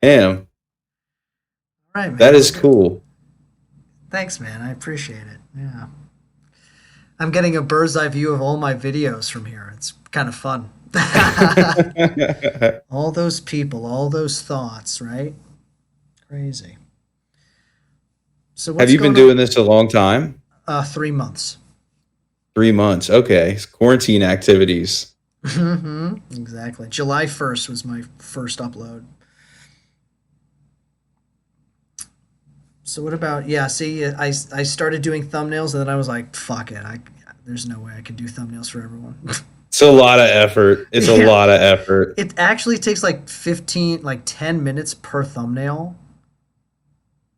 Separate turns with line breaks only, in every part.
Damn,
All right,
that
man. Well,
is
good.
cool.
Thanks, man. I appreciate it. Yeah. I'm getting a bird's eye view of all my videos from here. It's kind of fun. All those people, all those thoughts, right? Crazy. So
Have
what's
you been
going on?
doing this a long time?
3 months.
3 months. Okay. Quarantine activities.
Exactly. July 1st was my first upload. So what about, yeah, see, I started doing thumbnails and then I was like, fuck it. There's no way I can do thumbnails for everyone.
It's a lot of effort. It's a
Yeah.
lot of effort.
It actually takes like 15, like 10 minutes per thumbnail.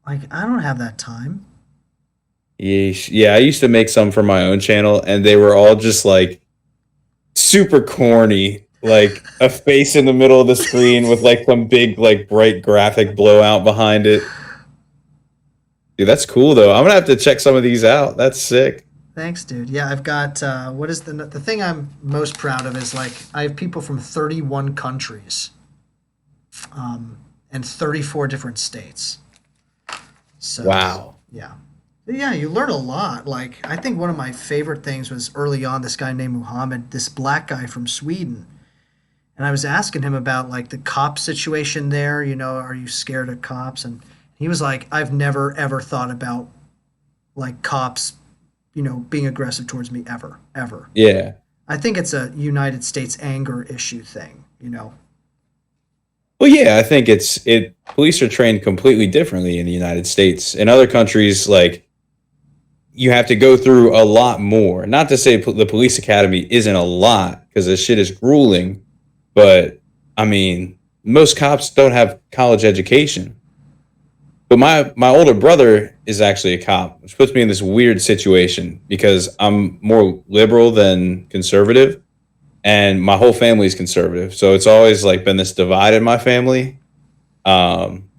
Like, I don't have that time.
Yeesh. Yeah, I used to make some for my own channel, and they were all just like super corny, like a face in the middle of the screen with like some big, like bright graphic blowout behind it. Dude, that's cool though. I'm gonna have to check some of these out. That's sick.
Thanks, dude. Yeah, I've got what is the thing I'm most proud of is like I have people from 31 countries, and 34 different states. So,
Wow.
yeah. Yeah, you learn a lot. Like I think one of my favorite things was early on this guy named Muhammad, this black guy from Sweden. And I was asking him about like the cop situation there, are you scared of cops? And he was like, I've never ever thought about like cops, being aggressive towards me ever, ever.
Yeah.
I think it's a United States anger issue thing.
Well, yeah, I think it police are trained completely differently in the United States. In other countries, like you have to go through a lot more. Not to say the police academy isn't a lot because this shit is grueling, but I mean, most cops don't have college education. But my older brother is actually a cop, which puts me in this weird situation because I'm more liberal than conservative, and my whole family is conservative. So it's always like been this divide in my family. Um,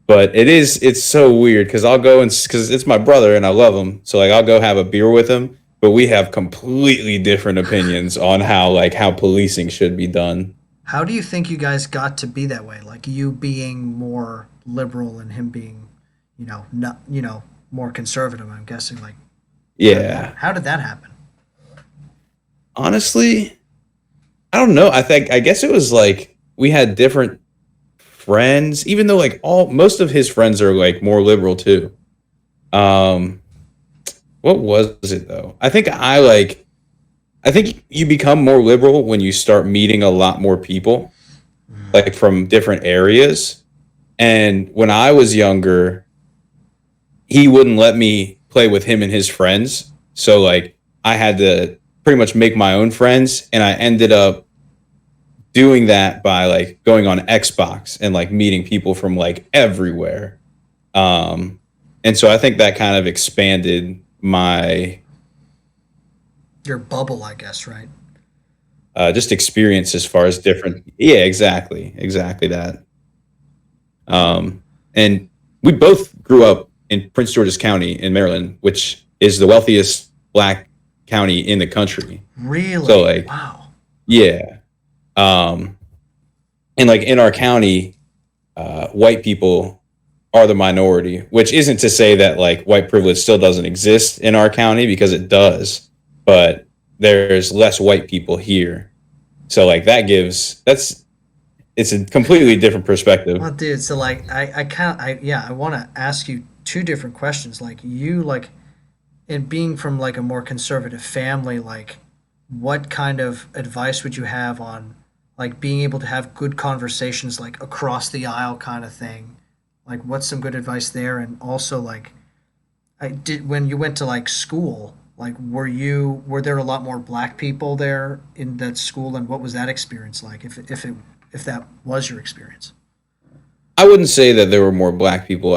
but it's so weird because I'll go and because it's my brother and I love him, so like I'll go have a beer with him, but we have completely different opinions on how policing should be done.
How do you think you guys got to be that way? Like you being more liberal and him being, not, more conservative. I'm guessing. Like,
Yeah,
how did that happen?
honestly, I don't know. I guess it was like we had different friends, even though like all most of his friends are like more liberal too. Um, what was it though? I think you become more liberal when you start meeting a lot more people, like from different areas. And when I was younger, he wouldn't let me play with him and his friends. So like I had to pretty much make my own friends, and I ended up doing that by like going on Xbox and like meeting people from like everywhere. Um, and so I think that kind of expanded my
Your bubble, I guess, right?
just experience as far as different. Yeah, exactly that. And we both grew up in Prince George's County in Maryland, which is the wealthiest black county in the country. So
Really?
like,
Wow.
yeah, um, and like in our county, white people are the minority, which isn't to say that like white privilege still doesn't exist in our county because it does, but there's less white people here. So like that's it's a completely different perspective.
Well, dude, so like yeah, I want to ask you two different questions. Like you like in being from like a more conservative family, like what kind of advice would you have on like being able to have good conversations like across the aisle kind of thing? Like what's some good advice there? And also like I did when you went to like school, like were there a lot more black people there in that school and what was that experience like if that was your experience?
I wouldn't say that there were more black people.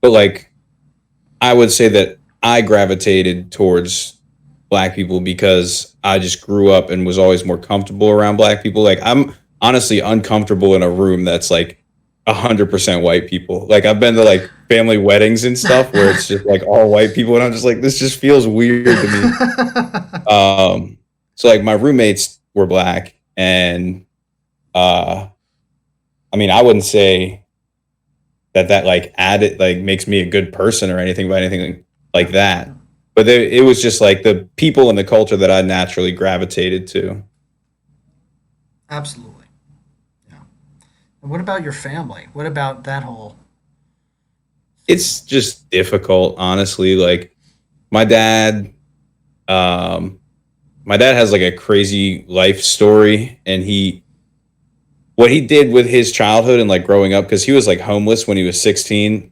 But like I would say that I gravitated towards black people because I just grew up and was always more comfortable around black people. Like I'm honestly uncomfortable in a room that's like 100% white people. Like I've been to like family weddings and stuff where it's just like all white people, and I'm just like this just feels weird to me. So like my roommates were black, and uh, I mean, I wouldn't say that like added like makes me a good person or anything by anything like
No,
that.
no,
But it was just like the people and the culture that I naturally gravitated to.
absolutely. Yeah. And what about your family? What about that whole thing?
It's just difficult, honestly. Like my dad, um, my dad has like a crazy life story, and he what he did with his childhood and like growing up because he was like homeless when he was 16,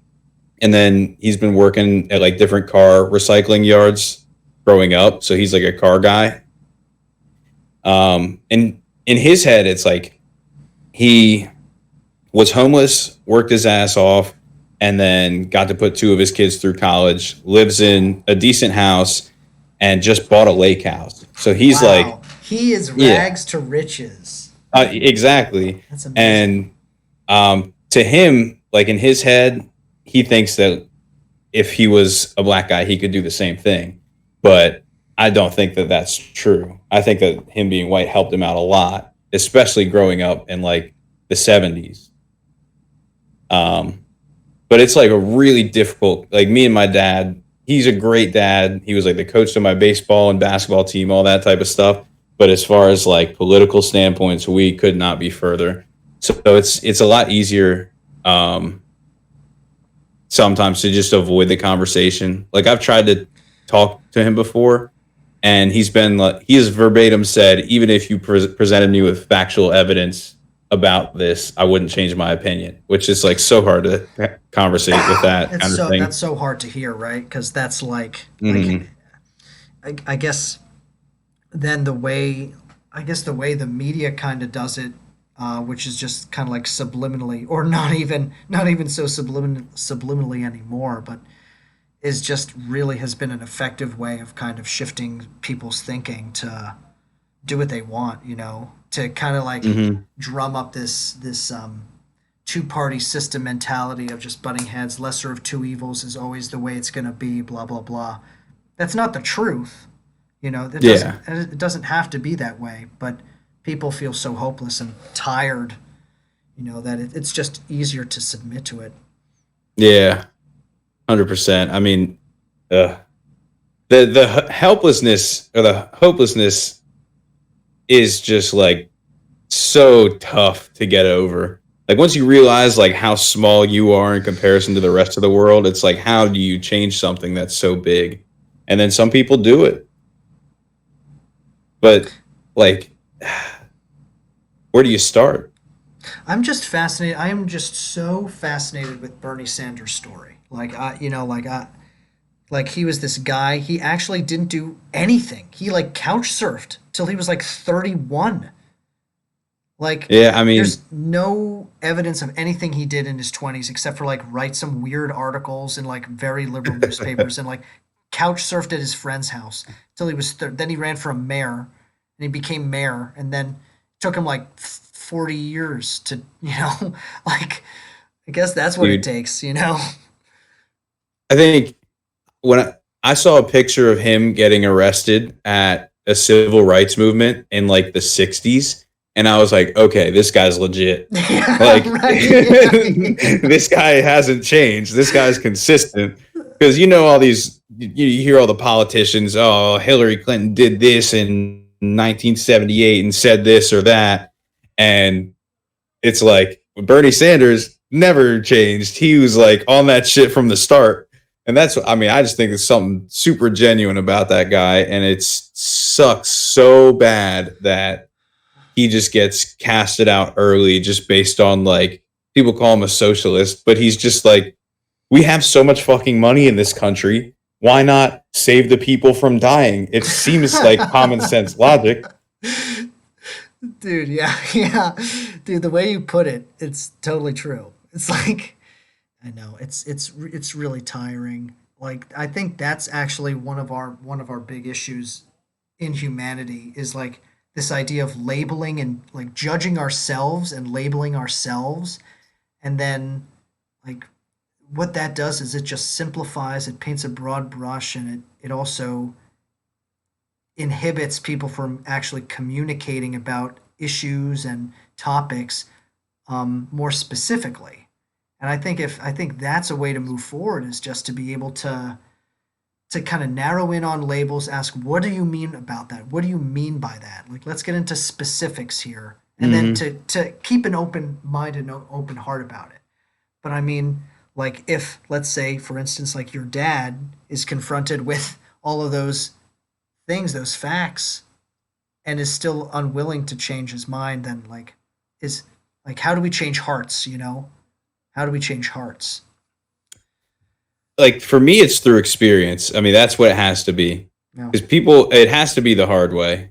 and then he's been working at like different car recycling yards growing up, so he's like a car guy. And in his head, it's like he was homeless, worked his ass off, and then got to put two of his kids through college, lives in a decent house, and just bought a lake house. So he's like,
Wow, he is
yeah,
rags to riches.
exactly.
That's amazing.
And to him, like in his head, he thinks that if he was a black guy, he could do the same thing. But I don't think that that's true. I think that him being white helped him out a lot, especially growing up in like the 70s. Um, but it's like a really difficult, like me and my dad, he's a great dad. He was like the coach of my baseball and basketball team, all that type of stuff. But as far as like political standpoints, we could not be further. So it's a lot easier sometimes to just avoid the conversation. Like I've tried to talk to him before, and he's been like he has verbatim said, even if you presented me with factual evidence about this, I wouldn't change my opinion. Which is like so hard to conversate with that
It's
kind of
so that's
thing.
so hard to hear, right? Because that's like
Hmm.
I guess then the way I guess the way the media kind of does it, which is just kind of like subliminally, or not even so subliminally anymore, but is just really has been an effective way of kind of shifting people's thinking to do what they want, to kind of like
Hmm.
drum up this two-party system mentality of just butting heads. Lesser of two evils is always the way it's going to be. Blah blah blah. That's not the truth.
Yeah.
It doesn't have to be that way. But people feel so hopeless and tired. That it's just easier to submit to it.
Yeah. 100%. I mean, uh, the helplessness or the hopelessness is just like so tough to get over. Like once you realize like how small you are in comparison to the rest of the world, it's like how do you change something that's so big? And then some people do it. But like where do you start?
I'm just fascinated. I am just so fascinated with Bernie Sanders' story. Like he was this guy. He actually didn't do anything. He like couch surfed till he was like 31. Like
Yeah, I mean,
there's no evidence of anything he did in his 20s except for like write some weird articles in like very liberal newspapers and like couch surfed at his friend's house till he was then he ran for a mayor and he became mayor and then it took him like 40 years to, like I guess that's what it
dude,
takes.
I think when I saw a picture of him getting arrested at a civil rights movement in like the 60s, and I was like, okay, this guy's legit.
Yeah,
Like,
right. Yeah.
this guy hasn't changed. This guy's consistent. Because you know, all these, you hear all the politicians, oh, Hillary Clinton did this in 1978 and said this or that. And it's like Bernie Sanders never changed. He was like on that shit from the start. And that's, I mean, I just think there's something super genuine about that guy. And it sucks so bad that he just gets casted out early just based on like, people call him a socialist, but he's just like, we have so much fucking money in this country. Why not save the people from dying? It seems like common sense logic.
Dude, yeah, yeah. Dude, the way you put it, it's totally true. It's like I know it's really tiring. Like I think that's actually one of our big issues in humanity is like this idea of labeling and like judging ourselves and labeling ourselves and then like what that does is it just simplifies, it paints a broad brush and it also inhibits people from actually communicating about issues and topics more specifically. And I think that's a way to move forward is just to be able to kind of narrow in on labels, ask, what do you mean about that? What do you mean by that? Like, let's get into specifics here. And then
Hmm.
to keep an open mind and open heart about it. But I mean, like, if, let's say, for instance, like your dad is confronted with all of those things, those facts, and is still unwilling to change his mind, then, like, is, like, how do we change hearts, you know? How do we change hearts?
Like for me, it's through experience. I mean, that's what it has to be.
No.
Because people, it has to be the hard way.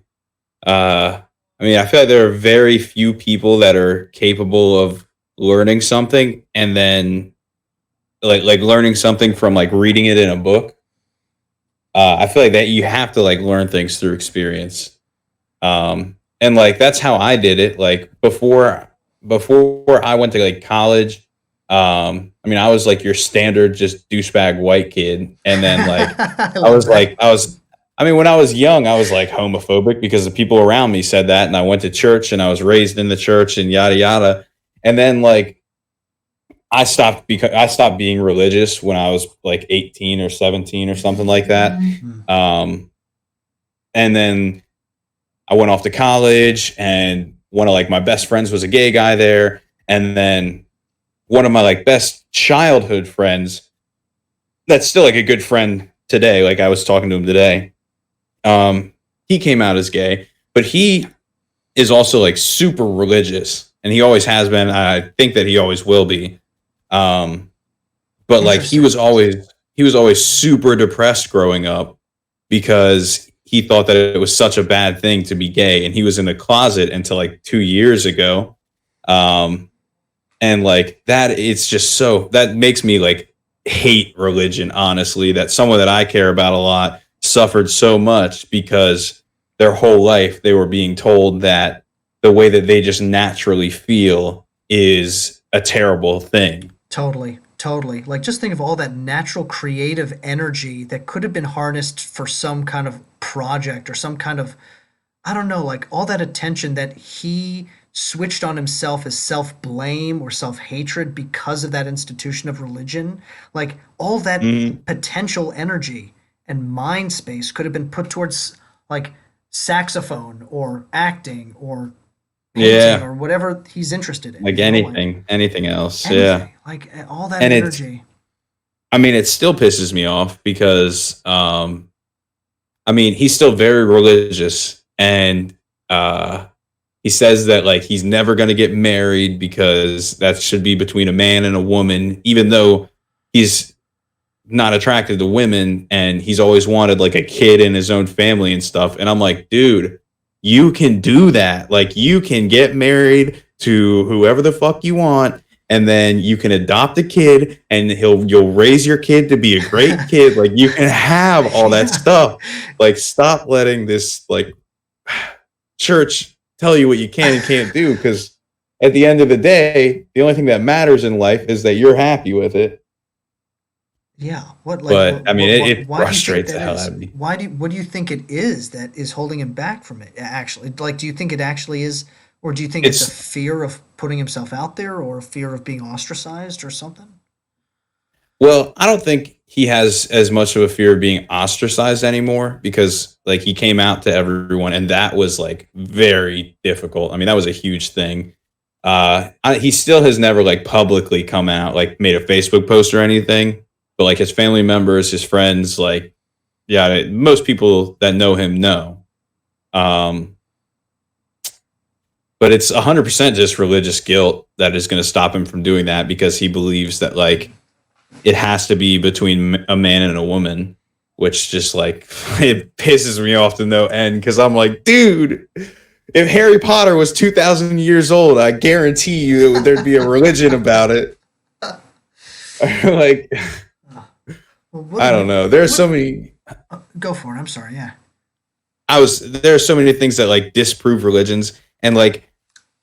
I mean, I feel like there are very few people that are capable of learning something and then like learning something from like reading it in a book. I feel like that you have to like learn things through experience. And like that's how I did it. Like before I went to like college, I mean, I was like your standard just douchebag white kid, and then like
I
I
love
was
that.
like I was. I mean, when I was young, I was like homophobic because the people around me said that, and I went to church and I was raised in the church and yada yada. And then like I stopped being religious when I was like 18 or 17 or something like that.
Hmm.
Um, and then I went off to college, and one of like my best friends was a gay guy there, and then one of my like best childhood friends that's still like a good friend today. Like I was talking to him today. He came out as gay, but he is also like super religious, and he always has been. I think that he always will be. Um, but like
Interesting.
he was always super depressed growing up because he thought that it was such a bad thing to be gay, and he was in the closet until like 2 years ago. Um, and like that, it's just so that makes me like hate religion. Honestly, that someone that I care about a lot suffered so much because their whole life they were being told that the way that they just naturally feel is a terrible thing.
Totally, totally. Like, just think of all that natural creative energy that could have been harnessed for some kind of project or some kind of, I don't know, like all that attention that he switched on himself as self blame or self hatred because of that institution of religion. Like, all that
Mhm.
potential energy and mind space could have been put towards, like, saxophone or acting or painting
Yeah,
or whatever he's interested in,
like
you know? Like,
anything else. Yeah,
anything, like all that
and it's
energy.
I mean it still pisses me off because I mean, he's still very religious, and uh, he says that like he's never going to get married because that should be between a man and a woman, even though he's not attracted to women, and he's always wanted like a kid in his own family and stuff. And I'm like, dude, you can do that. Like, you can get married to whoever the fuck you want, and then you can adopt a kid, and you'll raise your kid to be a great kid. Like, you can have all that
Yeah.
stuff. Like, stop letting this like church tell you what you can and can't do, because at the end of the day, the only thing that matters in life is that you're happy with it.
Yeah. What, like,
But I mean, it
why do you think
frustrates the
that
hell out
is?
of me.
What do you think it is that is holding him back from it? Actually, like, do you think it actually is, or do you think it's a
It's
fear of putting himself out there, or a fear of being ostracized, or something?
Well, I don't think he has as much of a fear of being ostracized anymore because like he came out to everyone, and that was like very difficult. I mean, that was a huge thing. He still has never like publicly come out, like made a Facebook post or anything, but like his family members, his friends, like yeah, most people that know him know. Um, but it's 100% just religious guilt that is going to stop him from doing that because he believes that like it has to be between a man and a woman, which just like it pisses me off to no end because I'm like, dude, if Harry Potter was 2,000 years old, I guarantee you that there'd be a religion about it. Like,
Well,
I don't know. There's
what,
so many.
go for it. I'm sorry. Yeah.
There are so many things that like disprove religions, and like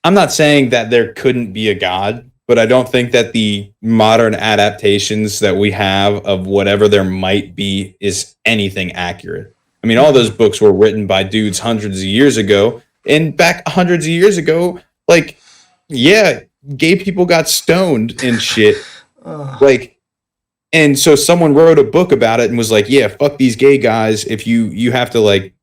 I'm not saying that there couldn't be a God, but I don't think that the modern adaptations that we have of whatever there might be is anything accurate. I mean, all those
Hmm.
books were written by dudes hundreds of years ago, and back hundreds of years ago, like, yeah, gay people got stoned and shit.
Ugh.
Like, and so someone wrote a book about it and was like, yeah, fuck these gay guys. If you have to like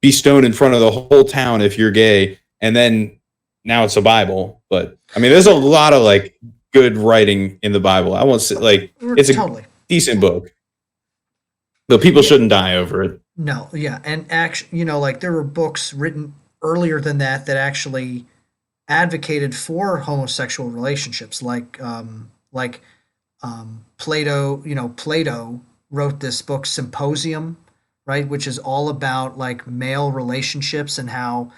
be stoned in front of the whole town if you're gay. And then now it's a Bible. But I mean, there's a lot of like good writing in the Bible. I won't say like it's a
Totally.
decent book, but people
Yeah.
shouldn't die over it.
No, yeah, and actually, like there were books written earlier than that that actually advocated for homosexual relationships, like Plato. Plato wrote this book Symposium, right, which is all about like male relationships and how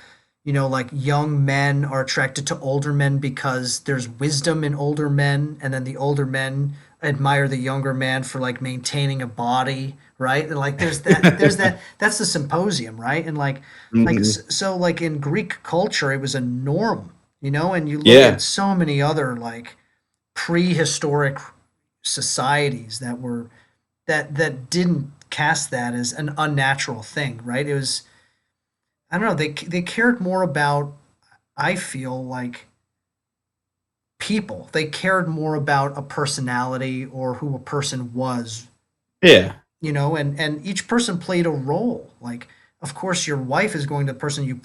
like young men are attracted to older men because there's wisdom in older men, and then the older men admire the younger man for like maintaining a body, right? And like that's the Symposium, right? And
Mhm.
so like in Greek culture it was a norm, and you look at
Yeah.
so many other like prehistoric societies that didn't cast that as an unnatural thing, right? It was, I don't know, they cared more about, I feel like, people. They cared more about a personality or who a person was,
Yeah.
and each person played a role. Like, of course, your wife is going to the person you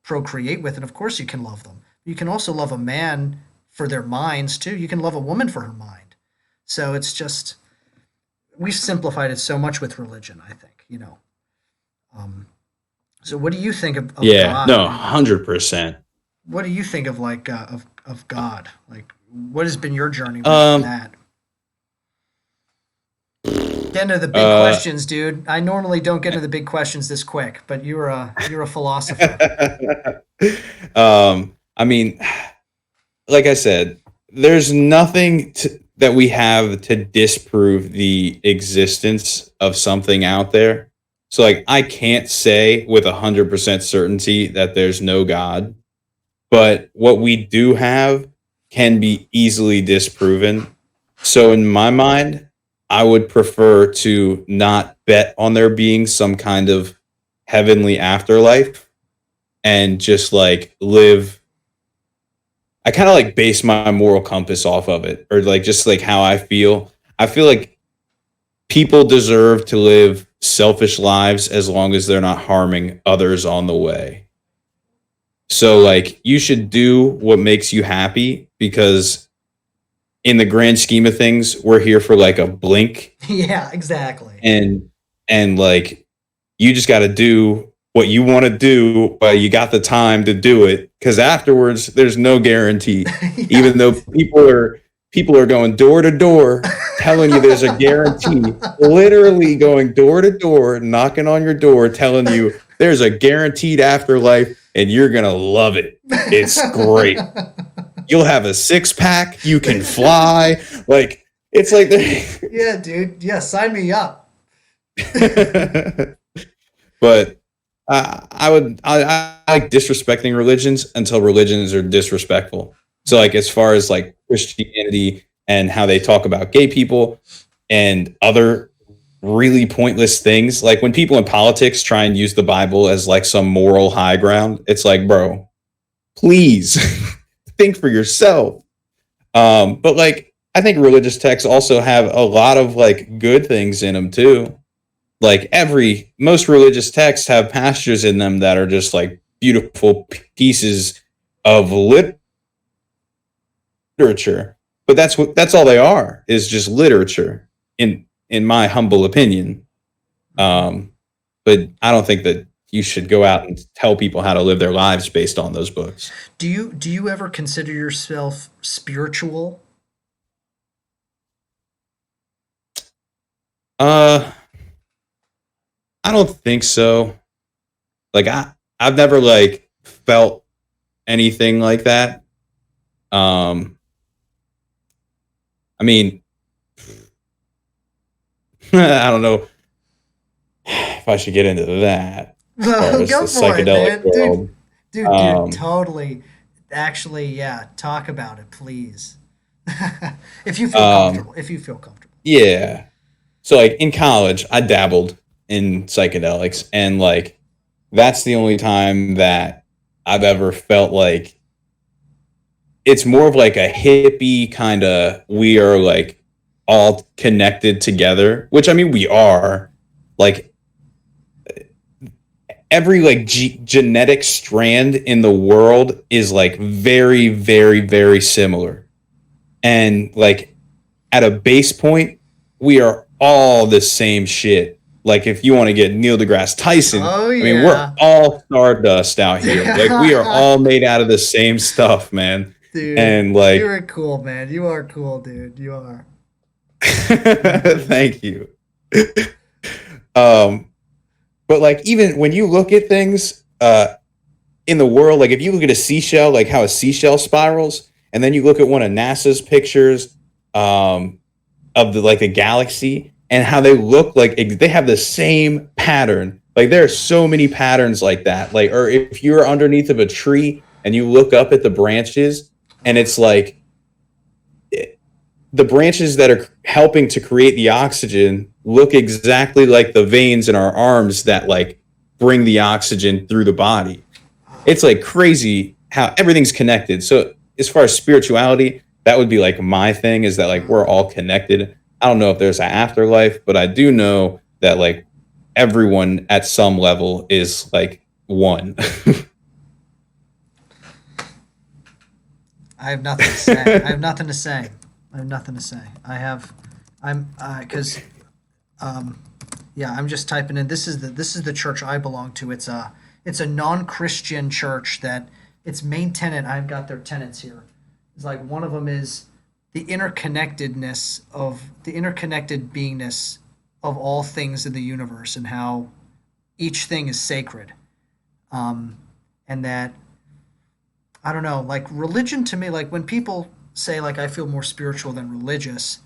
procreate with, and of course you can love them. You can also love a man for their minds too. You can love a woman for her mind. So it's just, we've simplified it so much with religion, I think. Um, so what do you think of
Yeah.
God,
No,
and
100%.
what do you think of like of God? Like, what has been your journey with
Um,
that? Get into the big
uh,
questions, dude. I normally don't get into the big questions this quick, but you're a philosopher.
I mean, like I said, there's nothing that we have to disprove the existence of something out there. So, like, I can't say with 100% certainty that there's no God, but what we do have can be easily disproven. So, in my mind, I would prefer to not bet on there being some kind of heavenly afterlife and just like live. I kind of like base my moral compass off of it, or like just like how I feel. I feel like people deserve to live selfish lives as long as they're not harming others on the way. So like you should do what makes you happy because in the grand scheme of things, we're here for like a blink
Yeah, exactly.
and like you just got to do what you want to do while you got the time to do it because afterwards there's no guarantee
Yeah.
even though people are going door to door telling you there's a guarantee, literally going door to door knocking on your door telling you there's a guaranteed afterlife and you're gonna love it. It's great. You'll have a six-pack, you can fly. Like it's like
Yeah, dude. Yeah, sign me up.
but I like disrespecting religions until religions are disrespectful. So like as far as like Christianity and how they talk about gay people and other really pointless things, like when people in politics try and use the Bible as like some moral high ground, it's like, bro, please think for yourself. But like I think religious texts also have a lot of like good things in them too. Like most religious texts have passages in them that are just like beautiful pieces of literature, but that's all they are is just literature in my humble opinion.
Mhm.
um but I don't think that you should go out and tell people how to live their lives based on those books.
Do you ever consider yourself spiritual?
uh I don't think so. Like I've never like felt anything like that. um I mean, I don't know if I should get into that as far as the
Go for it,
psychedelic
man. Dude,
world.
dude,
Um,
totally. Actually, yeah, talk about it, please. If you feel
um,
comfortable. If you feel comfortable.
yeah. So like in college, I dabbled in psychedelics, and like that's the only time that I've ever felt like it's more of like a hippie kind of, we are like all connected together, which I mean we are. Like every like genetic strand in the world is like very very very similar, and like at a base point we are all the same shit. Like if you want to get Neil deGrasse Tyson,
Oh
I mean we're
yeah.
all stardust out here. Like we are all made out of the same stuff, man.
Dude,
And like
you're cool, man. You are cool, dude. You are.
thank you. um but like even when you look at things in the world, like if you look at a seashell, like how a seashell spirals, and then you look at one of NASA's pictures um, of the like the galaxy and how they look like they have the same pattern. Like there are so many patterns like that. Like, or if you're underneath of a tree and you look up at the branches, and it's like the branches that are helping to create the oxygen look exactly like the veins in our arms that like bring the oxygen through the body. It's like crazy how everything's connected. So as far as spirituality, that would be like my thing, is that like we're all connected. I don't know if there's an afterlife, but I do know that like everyone at some level is like one.
I have nothing to say. I have nothing to say. I have nothing to say. I'm, because, yeah, I'm just typing in. This is the church I belong to. It's a non-Christian church that its main tenet. I've got their tenets here. It's like one of them is the interconnected beingness of all things in the universe, and how each thing is sacred. And that, I don't know, like religion to me, like when people say like I feel more spiritual than religious,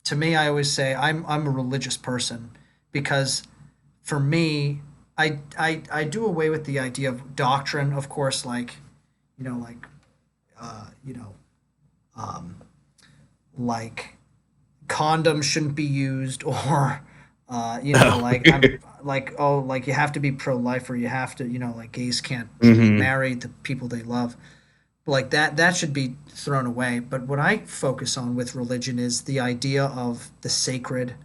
to me I always say I'm a religious person, because for me I do away with the idea of doctrine, of course, like you know like you know um, like condoms shouldn't be used, or like I'm like, oh, like you have to be pro-life, or you have to, like gays can't
Hmm.
marry the people they love, like that should be thrown away. But what I focus on with religion is the idea of the sacred,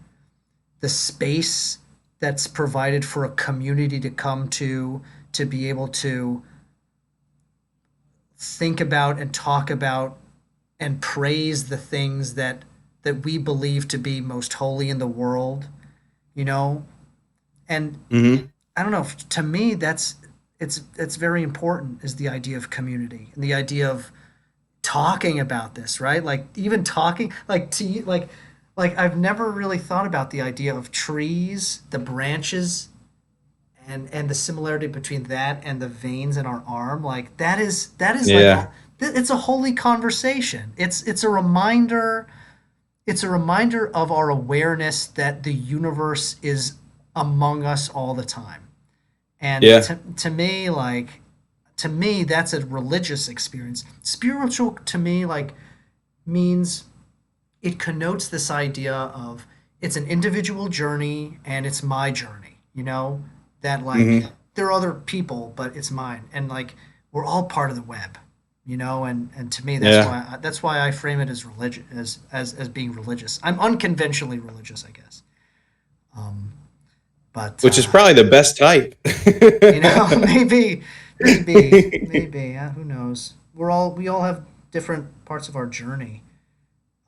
the space that's provided for a community to come to be able to think about and talk about and praise the things that we believe to be most holy in the world, you know? And
Hmm.
I don't know, to me it's very important, is the idea of community and the idea of talking about this, right? Like even talking like to you, like I've never really thought about the idea of trees, the branches, and the similarity between that and the veins in our arm. Like that is like
Yeah.
it's a holy conversation. It's a reminder, it's a reminder of our awareness that the universe is among us all the time. And
Yeah.
to me, like, to me, that's a religious experience. Spiritual to me, like, means it connotes this idea of it's an individual journey and it's my journey, that like
Hmm.
there are other people, but it's mine. And like we're all part of the web, and to me
Yeah.
that's why I frame it as religion, as being religious. I'm unconventionally religious, I guess. Um, but
Which is probably the best type.
maybe, who knows? We all have different parts of our journey,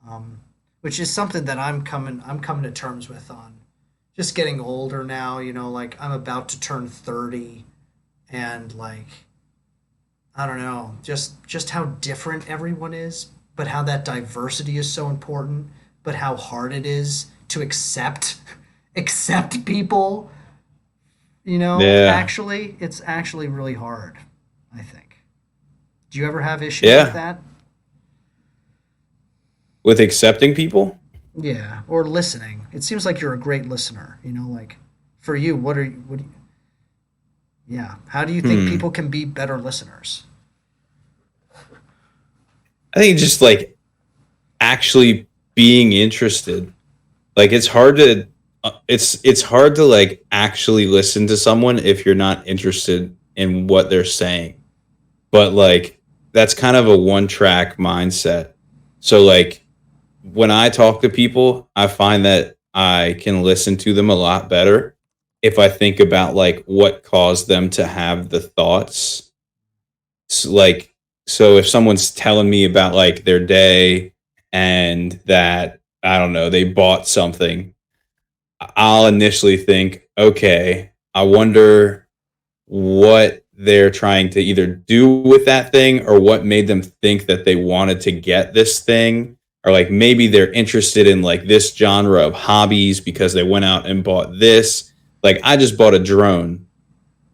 um, which is something that I'm coming to terms with on just getting older now. Like I'm about to turn 30, and like I don't know, just how different everyone is, but how that diversity is so important, but how hard it is to accept accept people.
Yeah.
It's actually really hard, I think. Do you ever have issues with
Yeah.
that?
With accepting people.
Yeah, or listening. It seems like you're a great listener. Like for you, yeah. How do you think
Hmm.
people can be better listeners?
I think just like actually being interested. Like it's hard to like actually listen to someone if you're not interested in what they're saying. But like that's kind of a one track mindset. So like when I talk to people, I find that I can listen to them a lot better if I think about like what caused them to have the thoughts. Like, so if someone's telling me about like their day and that, I don't know, they bought something, I'll initially think, okay, I wonder what they're trying to either do with that thing or what made them think that they wanted to get this thing, or like maybe they're interested in like this genre of hobbies because they went out and bought this. Like I just bought a drone,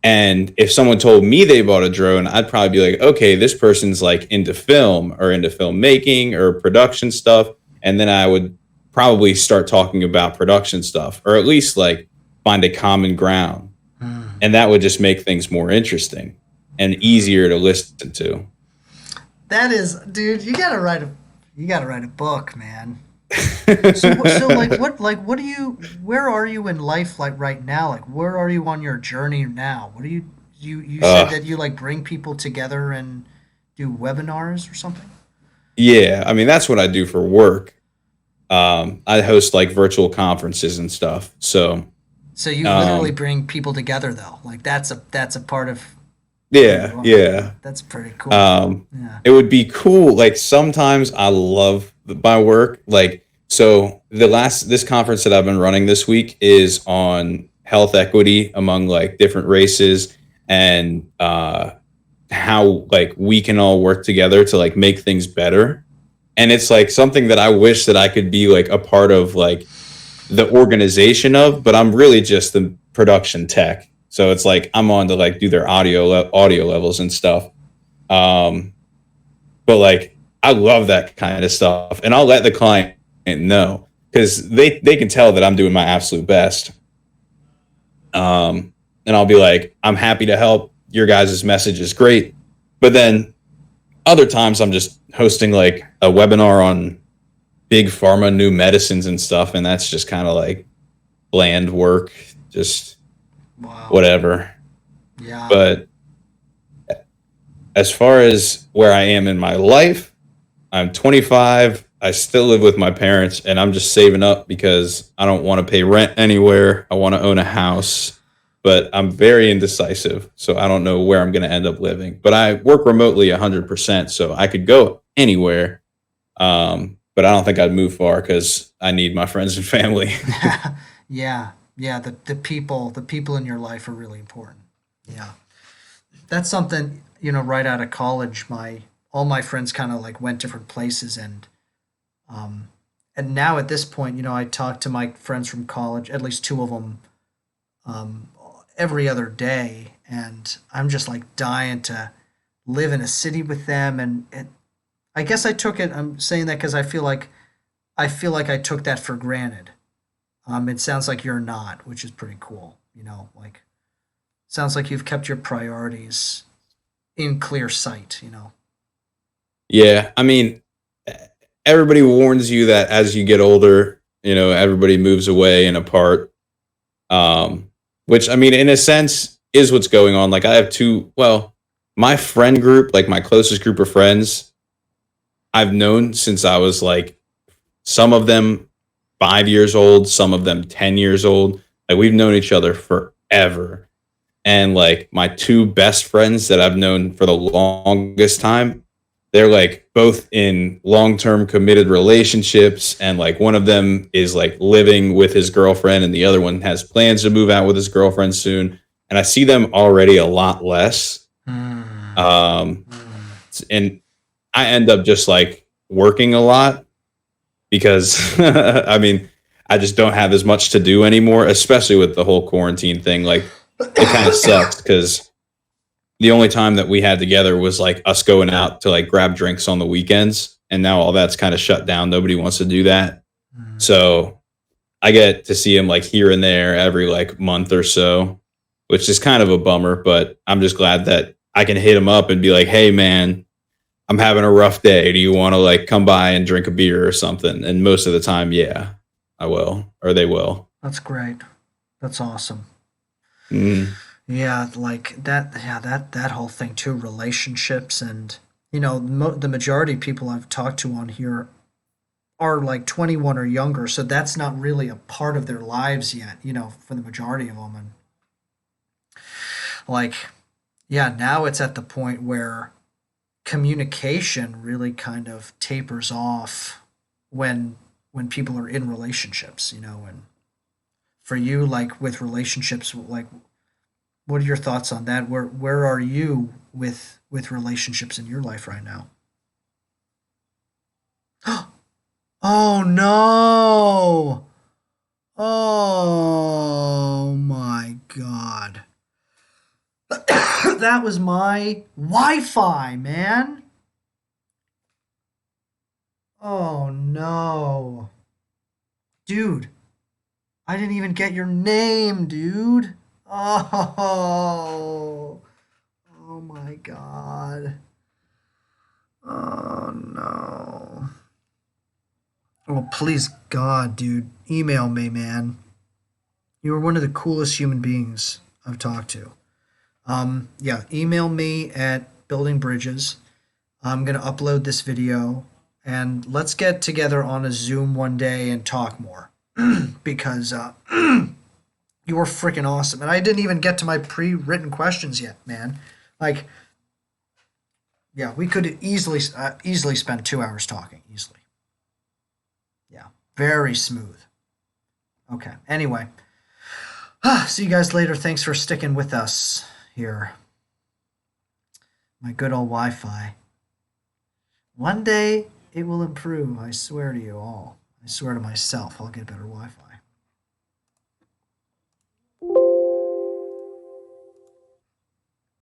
and if someone told me they bought a drone, I'd probably be like, okay, this person's like into film or into filmmaking or production stuff. And then I would probably start talking about production stuff, or at least like find a common ground. And that would just make things more interesting and easier to listen to.
That is, dude, you gotta write a book, man. So what do you, where are you in life like right now? Like, where are you on your journey now? What do you said
uh,
that you like bring people together and do webinars or something?
yeah, I mean, that's what I do for work. I host like virtual conferences and stuff. So,
So you literally
um,
bring people together though. Like that's a part of who
yeah,
you are.
yeah.
That's pretty cool.
Um,
Yeah.
it would be cool. Like sometimes I love my work. Like so, this conference that I've been running this week is on health equity among like different races and how like we can all work together to like make things better. And it's like something that I wish that I could be like a part of like the organization of, but I'm really just the production tech. So it's like I'm on to like do their audio levels and stuff. Um, but like I love that kind of stuff, and I'll let the client know because they can tell that I'm doing my absolute best. And I'll be like, I'm happy to help. Your guys' message is great, but then other times I'm just hosting like a webinar on big pharma new medicines and stuff, and that's just kind of like bland work, just
Wow.
whatever.
Yeah.
But as far as where I am in my life, I'm 25. I still live with my parents, and I'm just saving up because I don't want to pay rent anywhere. I want to own a house, but I'm very indecisive, so I don't know where I'm going to end up living. But I work remotely 100%, so I could go anywhere. But I don't think I'd move far because I need my friends and family.
Yeah. Yeah. The people in your life are really important. Yeah. That's something, right out of college, my all my friends kind of like went different places um and now at this point, I talk to my friends from college, at least two of them, um every other day, and I'm just like dying to live in a city with them. And I guess I'm saying that because I feel like I took that for granted. It sounds like you're not, which is pretty cool. Like, sounds like you've kept your priorities in clear sight.
Yeah, I mean, everybody warns you that as you get older, everybody moves away and apart. Um, which I mean, in a sense, is what's going on. Like I have well, my friend group, like my closest group of friends, I've known since I was like some of them 5 years old, some of them 10 years old. Like we've known each other forever. And like my two best friends that I've known for the longest time, they're like both in long-term committed relationships, and like one of them is like living with his girlfriend and the other one has plans to move out with his girlfriend soon, and I see them already a lot less.
Mm,
um
mm.
and I end up just like working a lot because I mean, I just don't have as much to do anymore, especially with the whole quarantine thing. Like it kind of sucks because the only time that we had together was like us going out to like grab drinks on the weekends, and now all that's kind of shut down. Nobody wants to do that.
Mm.
So I get to see him like here and there every like month or so, which is kind of a bummer, but I'm just glad that I can hit him up and be like, hey man, I'm having a rough day, do you want to like come by and drink a beer or something? And most of the time, yeah, I will, or they will.
That's great. That's awesome.
Mm.
Yeah, like that. Yeah, that whole thing too. Relationships, and The majority of people I've talked to on here are like 21 or younger, so that's not really a part of their lives yet, for the majority of them. And like, yeah, now it's at the point where communication really kind of tapers off when people are in relationships, and for you, like with relationships, like what are your thoughts on that? Where are you with relationships in your life right now? Oh no! Oh my god. That was my Wi-Fi, man. Oh no. Dude, I didn't even get your name, dude. Oh. Oh my god. Oh no. Oh, please God, dude. Email me, man. You are one of the coolest human beings I've talked to. Yeah, email me at Building Bridges. I'm going to upload this video and let's get together on a Zoom one day and talk more because you were freaking awesome. And I didn't even get to my pre written questions yet, man. Like, yeah, we could easily spend 2 hours talking, easily. Yeah, very smooth. Okay, anyway, see you guys later. Thanks for sticking with us here. My good old Wi Fi. One day it will improve. I swear to you all. I swear to myself, I'll get better Wi Fi.